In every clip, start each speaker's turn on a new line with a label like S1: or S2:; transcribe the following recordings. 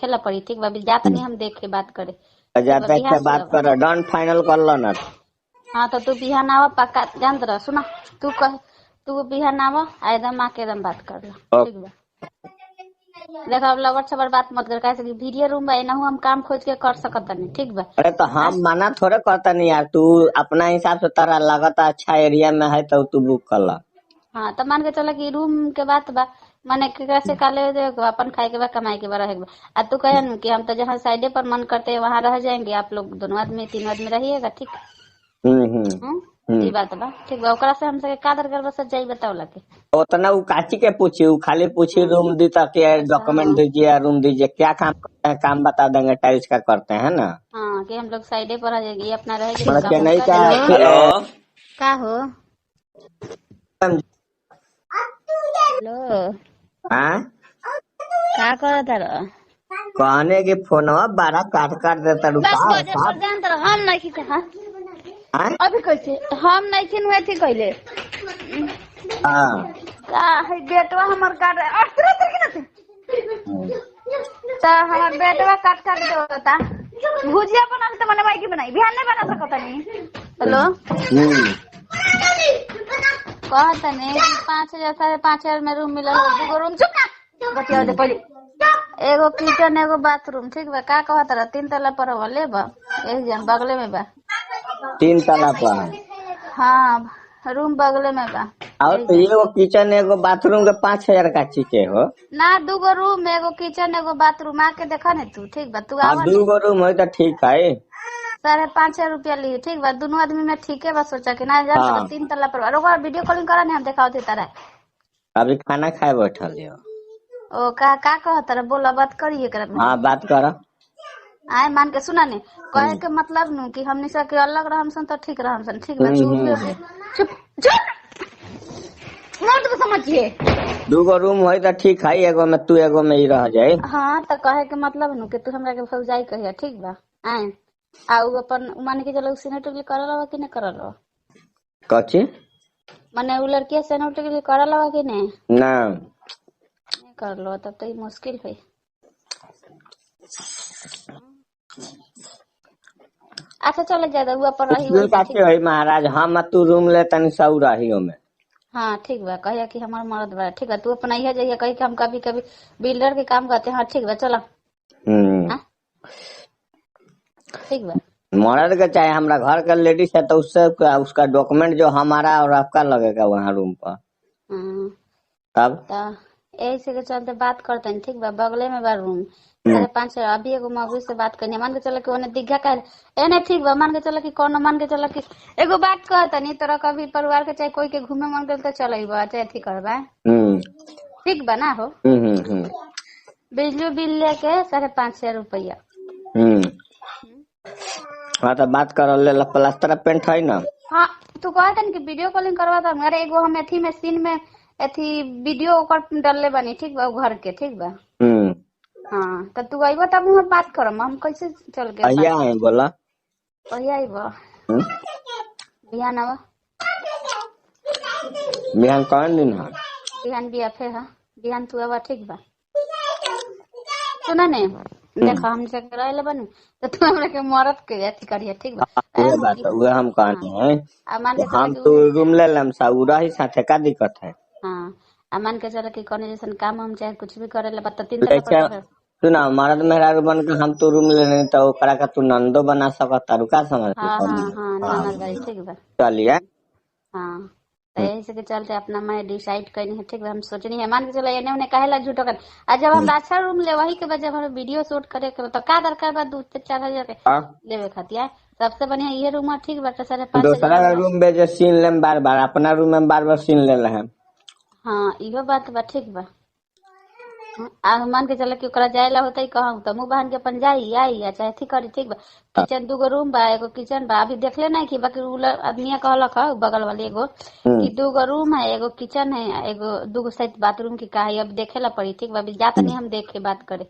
S1: खेला पड़ी ठीक बा। अभी जाता नहीं हम देख के बात करे।
S2: जाता है बात कर डन फाइनल कर लो ना।
S1: हाँ तो तू बिहान आवा पक्का जानत रह सुना। तू बिहान आवा एकदम आके एकदम बात कर लो ठीक बा। देखो अब लवर छबर बात मत कर कैसे वीडियो रूम बा एनहु हम काम खोज के कर सकत नहीं ठीक बा।
S2: अरे तो हम मना थोड़े करता नहीं यार, तू अपना हिसाब से तारा लगता अच्छा एरिया में है तो तू बुक कर ला।
S1: हाँ तो मान के चला कि रूम के बात बा माने केकरा से काले अपन खाए के बा कमाए के बा रहे के बा। आ तू कहे न कि हम तो जहाँ साइडे पर मन करते है वहाँ रह जाएंगे। आप लोग दोनों आदमी 3 आदमी रहिएगा ठीक। ये बात बा ठीक बा। ओकरा से हमसे का दरकार बस जाई बताओ लगे
S2: उतना वो काची के पूछी, वो खाली पूछी रूम दी तक डॉक्यूमेंट दीजिए रूम दीजिए, क्या काम करते हैं काम बता देंगे टाइल्स का करते हैं ना।
S1: हाँ कि हम लोग साइडे पर आ जाएंगे अपना रहेगी
S2: चेन्नई का।
S1: का हो हेलो का करत रह
S2: कहने की फोनवा 12 काट देता रुका
S1: जानत रह हम नहीं कहा अभी कैसे हम नहीं हुए थे कैले बेटवा हमार काट तो हमार बेटवा काट देता भुजिया बना तो मैंने माइकी बनाई बिहान नहीं बना सकता नहीं। हेलो कहता नहीं 5,000 5,500 में रूम मिला 2 रूम चुप ना बतिया दे पहले एगो किचन एगो बाथरूम ठीक बा। का कहत रह 3 तला पर ले बा एक जन बगले में बा
S2: 3 तला पर।
S1: हाँ रूम बगले में बा
S2: और तो एगो किचन एगो बाथरूम के 5,000 का चीजे हो
S1: ना 2 रूम एगो किचन एगो बाथरूम आके देखा नहीं तू ठीक बा। तू आवा
S2: 2 रूम है तो ठीक है
S1: 5,500 रुपया ली ठीक बा। दोनों आदमी में ठीक है बस सोचा कि ना जान 3 तला पर वीडियो कॉलिंग करा नहीं हम दिखाओ थे तारा
S2: अभी खाना खाए बैठल हो।
S1: ओ का कहत रह बोला बात करिए कर
S2: हाँ बात कर
S1: आए मान के सुना नहीं कहे के मतलब नु कि हमनी सब के अलग रहम सन तो ठीक रहम सन ठीक बा। चुप मत समझिए
S2: 2 रूम है तो ठीक है एगो में तू एगो में ही रह जाए।
S1: हाँ तो कहे के मतलब नु कि तू हमरा के भौजाई कहिया ठीक बा। आए आउ अपन मान के चलो सिनेटर करल बा कि नहीं करल बा
S2: कथी
S1: माने उ लड़किया सिनेटर के करल बा कि नहीं
S2: ना
S1: कर लो तब तो ये मुश्किल है। अच्छा चलो ज्यादा हुआ पर रही
S2: महाराज हम तू रूम ले तनी सौ रही में।
S1: हाँ ठीक बा कहिया कि हमार मर्द बा ठीक बा। तू अपना इहे जाइए कही कि हम कभी कभी बिल्डर के काम करते हैं। हाँ ठीक बा चलो ठीक बा।
S2: मर्द के चाहे हमरा घर का लेडीज है तो उससे उसका डॉक्यूमेंट जो हमारा और आपका लगेगा वहाँ रूम पर तब
S1: ऐसे के चलते बात करते हैं ठीक बा। बगले में बा रूम 5,500 अभी एगो मौगी से बात करनी मान के चलो कि उन्हें दिखा का नहीं ठीक बा। मान के चलो कि कौन मान के चलो कि एगो बात कहता नहीं तोरा कभी परिवार के चाहे कोई के घूमे मन कर तो चल चाहे अथी करबा ठीक बा ना हो। बिजली बिल लेके 5,500 रुपया।
S2: हाँ तो बात कर ले प्लास्टर पेंट है ना।
S1: हाँ तू कहता कि वीडियो कॉलिंग करवा था मेरे एगो हम अथी में सीन में अथी वीडियो ओकर डालले बनी ठीक बा घर के ठीक बा। हाँ तो तू आइबा तब हम बात करम हम कैसे चल के
S2: बोला
S1: आइबा बिहान आवा
S2: बिहान कौन दिन है
S1: बिहान बियाफे है बिहान तू आवा ठीक बा। सुना नहीं देखा हम से रहले बनी तो तू हमरा के मरद के अथी करिए ठीक बा।
S2: ये बात वो हम कहते हैं हम तो रूम ले लेम साउरा ही साथे का दिक्कत है।
S1: हाँ मान के चलो कि कोने जैसन काम हम चाहे कुछ भी करे ले बता 3 तला
S2: सुना मर्द मेहरारू बन के हम तो रूम लेने तो ओकरा का तू नंदो बना सकत तारू का समझ।
S1: हाँ ननद भाई ठीक बा
S2: चलिए
S1: हाँ तो ऐसे के चलते अपना मैं डिसाइड करनी है ठीक बा। हम सोचनी है मान के चलो एने उन्हें कहेला झूठो कर आज जब हम अच्छा रूम ले वही के बाद जब हम वीडियो शूट करे के तो का दरकार बा 2-4 हजार लेवे खातिर सबसे बढ़िया ये रूम ठीक बा 5,500
S2: दूसरा रूम बेजे सीन ले बार बार अपना रूम में बार बार सीन ले रहे।
S1: हाँ इहो बात बा ठीक बा। मान के चल कि ओकरा जायला होता ही कहूँ तो मुँह बांध के अपन जाई आई चाहे थी करी ठीक बा। किचन 2 रूम बा एगो किचन बा अभी देखले नहीं कि बाकी आदमी कहलक है बगल वाले एगो कि 2 रूम है एगो किचन है एगो 2 साइड बाथरूम की का है अब देखेला पड़ी ठीक बा। अभी जाता नहीं हम देख के बात करे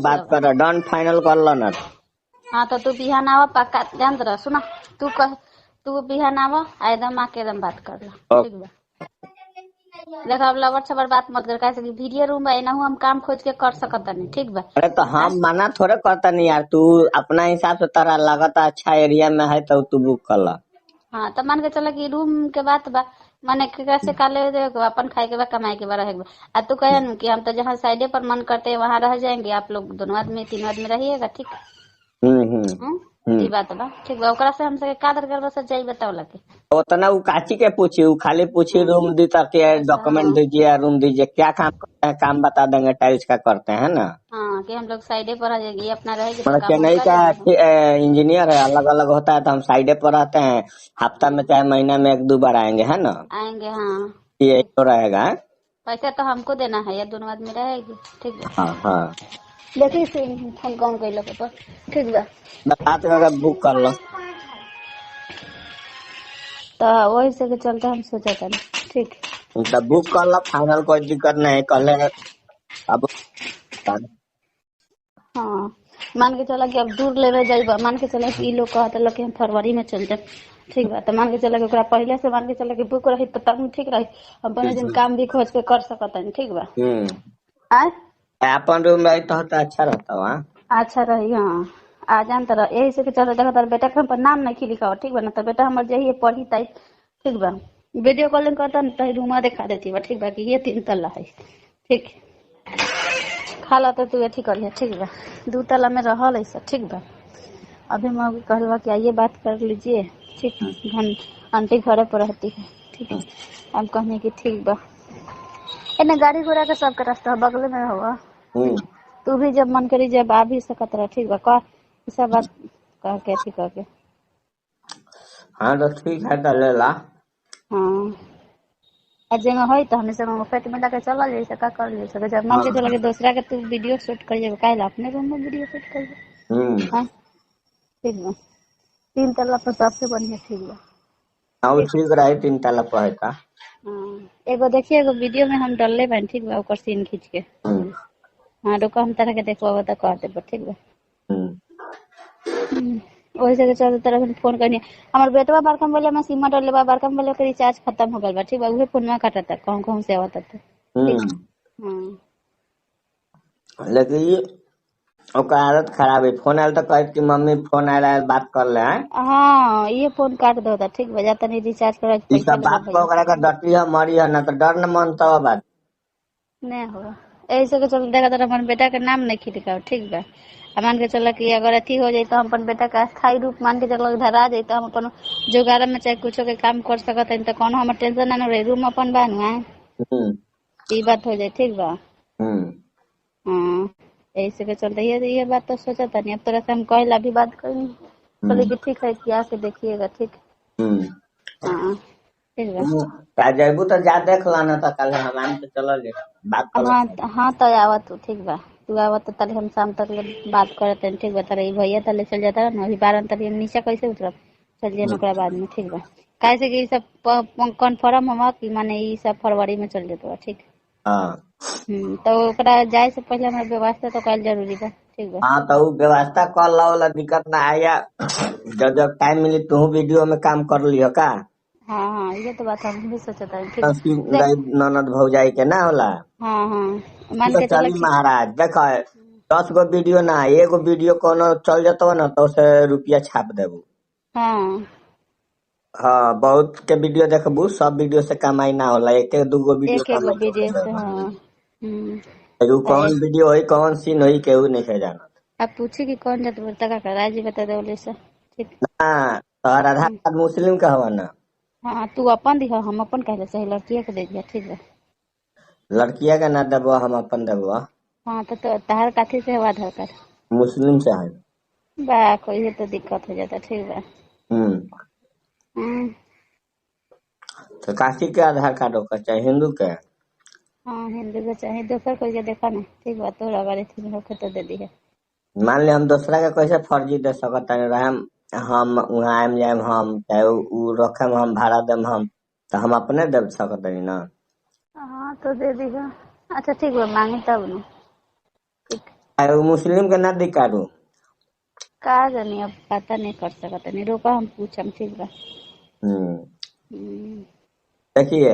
S2: बात कर डन फाइनल कर लो ना।
S1: हाँ तो तू बिहान आवा पक्का जानत रह सुना तू बिहान आवा एकदम आके एकदम बात कर लो ठीक बा। देखो अब लवर छबर बात मत कर, कैसे वीडियो रूम है ना, हम काम खोज के कर सकत नहीं, ठीक बा।
S2: अरे तो
S1: हाँ
S2: हम मना थोड़े करता नहीं यार, तू अपना हिसाब से तारा लगता अच्छा एरिया में है तो तू बुक कर ला।
S1: हाँ, तो मान के चला कि रूम के बात बा, माने केकरा से काले अपन खाए के बा, कमाए के बा, रहे के बा। आ तू कहे न कि हम तो जहाँ साइडे पर मन करते हैं वहां रह जाएंगे, आप लोग दोनों आदमी तीनों आदमी रहिएगा, ठीक।
S2: हम्म।
S1: हम्म,
S2: हम्म।
S1: ई बात बा, ठीक बा। ओकरा से हमसे का दरकार बस जाई बताओ लगे।
S2: उतना वो काची के पूछी, वो खाली पूछी
S1: हाँ,
S2: रूम दी तक
S1: अच्छा,
S2: डॉक्यूमेंट
S1: हाँ।
S2: दीजिए, रूम दीजिए, क्या काम करते हैं काम बता देंगे, टाइल्स का करते हैं ना।
S1: हाँ, कि हम लोग साइडे पर आ जाएंगे, ये अपना रहेगी तो
S2: मतलब
S1: काम हम
S2: चेन्नई
S1: कर
S2: का
S1: लेंगे। हाँ,
S2: इंजीनियर है, अलग अलग होता है तो हम साइडे पर रहते हैं। हफ्ता में चाहे महीना में एक दो बार आएंगे, है ना।
S1: आएंगे, हाँ।
S2: ये
S1: ठीक।
S2: तो रहेगा है?
S1: पैसा तो हमको देना है, या दोनों आदमी रहेगी, ठीक बा।
S2: हाँ हाँ।
S1: देखिए फोन कौन कैलो पर, ठीक बा।
S2: बता तो अगर बुक कर लो।
S1: तो वही से के चलते हम सोचा था, ठीक।
S2: तो बुक कर लो, फाइनल कोई दिक्कत नहीं कर ले। अब
S1: हाँ, मान के चला कि अब दूर लेवे जाइबा, मान के चला कि ई लोग कहता लोग कि हम फरवरी में चल जाए, ठीक बा। तो मान के चला कि ओकरा पहले से मान के चला कि बुक रही तो तब ठीक रही, हम अपने दिन काम भी खोज के कर सकत हन, ठीक बा।
S2: हम्म।
S1: आय
S2: अपन रूम में रहता तो अच्छा रहता वहाँ।
S1: अच्छा रही, हाँ। आ जान तरह यही से कि चलो देखा तार बेटा के हम पर नाम नहीं लिखा हो, ठीक बा ना, तो बेटा हमार जही पढ़ी तई, ठीक बा। वीडियो कॉलिंग करता न तही रूमा दिखा देती बा, ठीक बा, कि ये 3 तल्ला है, ठीक। खाला तो तू अथी करिए, ठीक बा। 2 तल्ला में रहल ऐसा, ठीक बा। अभी मैं कहलवा कि आइए बात कर लीजिए, ठीक। हम आंटी घरे पर रहती है, ठीक है। हम कहने की ठीक बा, एने गाड़ी घोड़ा के सबके रास्ता बगल में होगा, ठीक।
S2: हम्म।
S1: तू भी जब मन करी जब आ भी सकत रह, ठीक बा। कह ई सब बात कह के अथी करके,
S2: हाँ तो ठीक है तो ले ला।
S1: हाँ। आ जेंगा होई तो हमें सब पेट में लगे चला जाई से का कर ले सके, जब मान
S2: हाँ।
S1: के चला के दूसरा के तू वीडियो शूट करिए, काहे ला अपने रूम में वीडियो शूट करिए।
S2: हम्म।
S1: हाँ, ठीक बा। 3 तल्ला पर सबसे बढ़िया, ठीक बा,
S2: हाँ वो
S1: ठीक।
S2: ठीक रहे 3 तल्ला पे का।
S1: हाँ, एगो देखिए, एगो वीडियो में हम डलले बानी, ठीक बा, ओकर सीन खींच के।
S2: हम्म।
S1: हाँ, रुको हम तरह के देखवाबो तो कह देबो, ठीक बा।
S2: हम्म।
S1: वही से चलते तरह फोन करनी। हमार बेटवा बड़का बोले मैं सिम डले बा, बड़का बोले के रिचार्ज खत्म हो गल बा, ठीक बा। उहे फोन में काटता कहूं कहूं से आवता था, ठीक।
S2: हम्म।
S1: हाँ,
S2: लेकिन ये ओकर आदत खराब है, फोन आयल तो कहे कि मम्मी फोन आयल है बात कर ले हैं।
S1: हाँ, ये फोन काट दो था, ठीक बा। जाता नहीं रिचार्ज करा
S2: ये
S1: पैसा
S2: सब
S1: ले लो
S2: बात को
S1: भैया,
S2: ओकरा का डटी है मरी है ना तो डर न मानता बात।
S1: नहीं हो ऐसे के चलते देखा तो हमारे बेटा के नाम नहीं खिलका, ठीक बा। आ मान के चला कि अगर अथी हो जाए तो हम अपन बेटा का स्थायी रूप मान के चलो धरा जाए तो हम अपन जोगाड़ा में चाहे कुछ के काम कर सकत है, तो कौन हमारे टेंशन ना रहे, रूम अपन बानुआ,
S2: हम्म।
S1: ई बात हो जाए, ठीक बा।
S2: हम्म।
S1: हाँ, ऐसे के चलते ये बात तो सोचा था नहीं, अब तरह से हम कहला भी बात करेंगे, बोले
S2: हम्म।
S1: कि ठीक है कि आके देखिएगा, ठीक।
S2: हम्म।
S1: हाँ, ठीक बा।
S2: क्या जेबू तो जा देख लाना था कल हम तो चलो ले बात कर
S1: हाँ,
S2: लो।
S1: हाँ तो आवत तू, ठीक बा। तू आवत तो तले हम शाम तक ले बात करते हैं, ठीक बा। तारे भैया तले चल जाता ना, अभी 12 तक नीचे कैसे उतरब, चल जाए ओकरा बाद में, ठीक बा। काहे से कि ई सब कन्फर्म हुआ कि माने ई सब फरवरी में चल जाता, ठीक।
S2: हाँ।
S1: तो ओकरा जाए से पहले हमारा व्यवस्था तो कल जरूरी बा, ठीक बा।
S2: हाँ तो वो व्यवस्था कर लो, वाला दिक्कत ना आया। जब जब टाइम मिली तू वीडियो में काम कर लियो का।
S1: हाँ, हाँ, ये तो बात हम भी सोचा था, ठीक
S2: उसकी
S1: बा। देख,
S2: ननद भौजाई के ना होला।
S1: हाँ, हाँ, मान
S2: तो
S1: के चला
S2: चली
S1: कि
S2: महाराज देखो, 10 गो वीडियो ना एगो वीडियो कोनो चल जाता ना तो उसे रुपया छाप देबू।
S1: हाँ,
S2: हाँ बहुत के वीडियो देखबू, सब वीडियो से कमाई ना होला, एक एक दूगो वीडियो
S1: एक एक
S2: कमाई
S1: वीडियो से,
S2: होला।
S1: हाँ।
S2: एगो
S1: तो
S2: कौन वीडियो होई कौन सीन होई केहू नहीं के जानत।
S1: आप पूछे कि कौन जात बोलता का राजी बता दे बोले से, ठीक।
S2: हाँ तोहर आधार
S1: हम्म,
S2: कार्ड मुस्लिम का हवा ना।
S1: हाँ, तू अपन दिखा, हम अपन कहले सही लड़किया के दे दिया, ठीक बा।
S2: लड़किया के ना देबो, हम अपन देबो।
S1: हाँ, तो तहार काथी से हुआ आधार कार्ड
S2: मुस्लिम से है।
S1: बा, कोई तो दिक्कत हो जाता, ठीक बा।
S2: हम्म।
S1: हम्म,
S2: तो काशी के आधार कार्ड होकर चाहे हिंदू के।
S1: हाँ, हिंदू के चाहे दोसर कोई के देखा ना, ठीक बा। तोरा बारे थी होके तो दे दी है।
S2: मान ले हम दूसरा के कैसे फर्जी दे सकत है रहे, हम वहाँ आम जाए हम चाहे उ रखे हम भाड़ा देम हम, तो हम अपने दे सकत है ना।
S1: हाँ, तो दे दी है। अच्छा, ठीक बा, मांगी तब न, ठीक।
S2: चाहे उ मुस्लिम के ना दिकारू।
S1: का जानी, अब पता नहीं कर सकत नहीं, रोका हम पूछम, ठीक बा।
S2: हम्म।
S1: हम्म,
S2: देखिए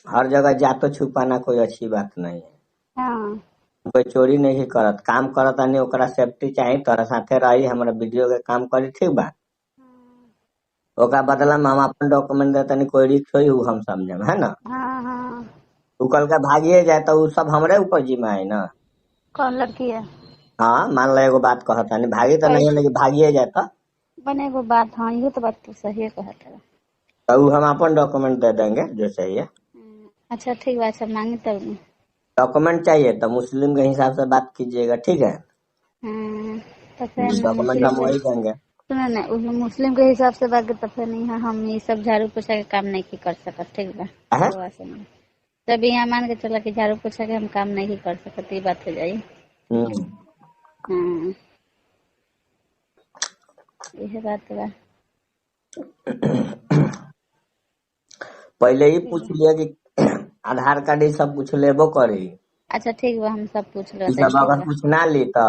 S2: हर जगह जातो छुपाना कोई अच्छी बात नहीं है।
S1: हाँ
S2: कोई चोरी नहीं करत, काम करत आनी ओकरा सेफ्टी चाहिए, तोरा साथे रही हमरा वीडियो के काम करी, ठीक बा। ओकरा बदला में हम अपन डॉक्यूमेंट देतनी, कोई रिस्क होई उ हम समझम, है ना।
S1: हाँ हाँ।
S2: उ कल के भागिए जाए तो उ सब हमरे ऊपर जिम्मा है ना।
S1: कौन लड़की है?
S2: हाँ मान लो एगो बात कहतानी, भागी तो नहीं है
S1: कैसे
S2: लेकिन भागिए जाए
S1: बने एगो बात? हाँ ये तो बात तो सही है कहत है।
S2: तो उ हम अपन डॉक्यूमेंट दे देंगे जो चाहिए।
S1: अच्छा ठीक बात, सब मांगे तब न।
S2: डॉक्यूमेंट चाहिए तो मुस्लिम के हिसाब से बात कीजिएगा, ठीक है।
S1: हाँ, तो फिर
S2: डॉक्यूमेंट
S1: मुस्लिम
S2: हम
S1: के,
S2: वही देंगे।
S1: सुनो ना, उस मुस्लिम के हिसाब से बात तो फिर नहीं है, हम ये सब झाड़ू पोछा के काम नहीं की कर सकत, ठीक बा।
S2: है?
S1: वो बात सुनो, जब यहाँ मान के चला कि झाड़ू पोछा के हम काम नहीं कर सकते, ये बात हो जाई।
S2: हम्म।
S1: हाँ यही बात बा।
S2: पहले ही
S1: ठीक
S2: पूछ
S1: बा।
S2: लिया कि आधार कार्ड ये सब कुछ लेबो करी।
S1: अच्छा ठीक बा, हम सब पूछ
S2: ई
S1: लेते हैं,
S2: सब
S1: ठीक
S2: अगर
S1: बा।
S2: कुछ ना ली तो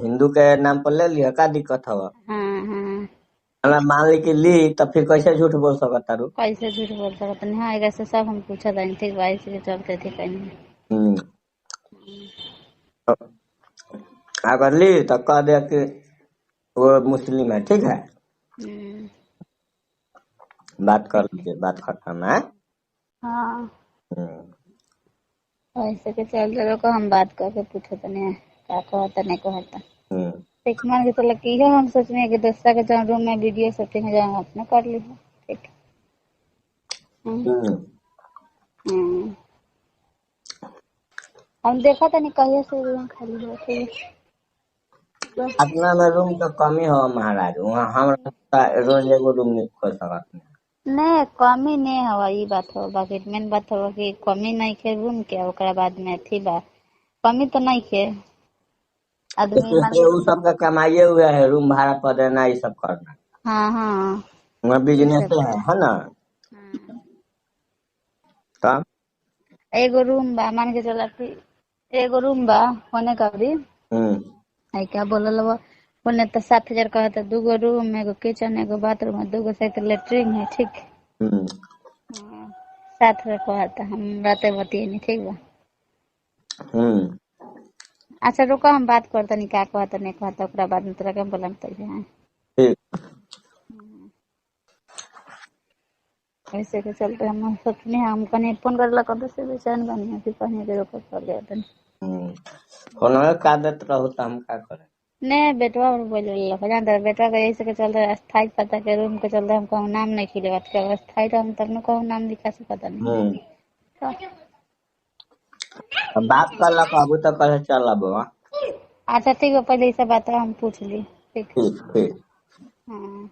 S2: हिंदू के नाम पर ले लिया, का दिक्कत हवा।
S1: हाँ हाँ।
S2: अगर मान ली कि ली तो फिर कैसे झूठ बोल सकत तारू।
S1: कैसे झूठ बोल सकते हैं? हाँ ऐसे सब हम पूछा था, ठीक बा, इसलिए चलते थे कहीं।
S2: हम्म। अगर ली तो कह दे कि वो मुस्लिम है, ठीक है।
S1: हम्म,
S2: बात कर
S1: ठीक है।
S2: लीजिए, बात खत्म है।
S1: हाँ
S2: हम्म।
S1: ऐसे के चलते रहो, हम बात करके पूछो तने का कहता नहीं कहता।
S2: हम्म।
S1: ठीक मान के चलो कि है, हम सोच रहे हैं कि दूसरा के जहाँ रूम में वीडियो सेटिंग है जहाँ अपने कर ली है। ठीक। हम्म,
S2: हम्म।
S1: हम्म। हम देखा था नहीं कहिए से रूम खाली हो तो बस।
S2: अपना में रूम तो कमी हो महाराज, वहाँ हम रोज एगो रूम नहीं खोल सकत।
S1: नहीं कमी नहीं हवा, ये बात हो, बाकी मेन बात हो कि कमी नहीं खे रूम के, ओकरा बाद में थी बा कमी तो नहीं खे आदमी मान
S2: इसलिए
S1: के
S2: वो सब का कमाइए हुआ है, रूम भाड़ा पर देना, ये सब करना।
S1: हाँ हाँ
S2: वहाँ
S1: ये
S2: बिजनेस
S1: सब
S2: है ना।
S1: हाँ।
S2: तब
S1: एगो रूम बा मान के चला कि एगो रूम बा होने का भी
S2: हम्म।
S1: है, क्या बोलल वो बोले तो 7,000 कहता, 2 रूम, एगो किचन, एगो बाथरूम, 2 लेटरिन है, ठीक।
S2: हम्म।
S1: हाँ, 7,000 कहता, हम रहते बतिए नहीं, ठीक बा।
S2: हम्म।
S1: अच्छा रुको, हम बात करते नहीं क्या कहता नहीं कहता, ओकरा बाद में तोरा के हम बोलम तब है।
S2: ठीक।
S1: ऐसे के चलते हम सोचने हम कहीं फोन कर लगा तो से बेचैन बनी कि कहीं के रोक कर ले तनी।
S2: हम्म। फोन का देत रहो तो हम का करे।
S1: नहीं बेटवा और बोल लगा जानता बेटवा का ऐसे के चलते अस्थाई पता के रूम के चलते हम कहूँ नाम नहीं खिले, बात के अस्थाई तो हम तब न कहूँ नाम दिखा से पता नहीं।
S2: हम्म।
S1: तो
S2: अब बात कर ला अभी तो कहे चल अब।
S1: अच्छा ठीक है, पहले ये सब बात हम पूछ ली, ठीक।
S2: ठीक ठीक।
S1: हाँ।